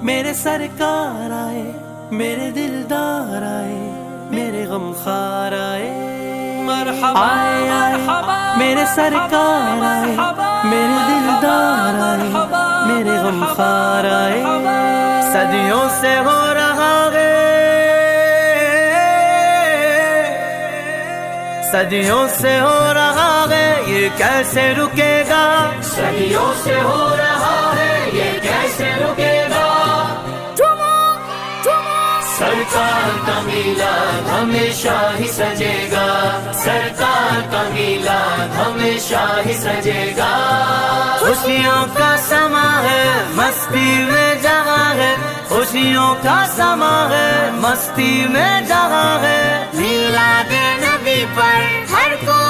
मेरे सरकार आए, मेरे दिलदार आए, मेरे गमखार आए। मरहबा आए आए मेरे सरकार आए, मेरे दिलदार आए, मेरे गमखार आए। सदियों से हो रहा है, सदियों से हो रहा है, ये कैसे रुकेगा? सदियों से हो रहा है, ये कैसे रुकेगा? सरकार का मिलाद हमेशा ही सजेगा, सरकार का मिलाद हमेशा ही सजेगा। खुशियों का समा है, मस्ती में जहाँ है, खुशियों का समा है, मस्ती में जहाँ है। मिलाद नबी पर हर कोई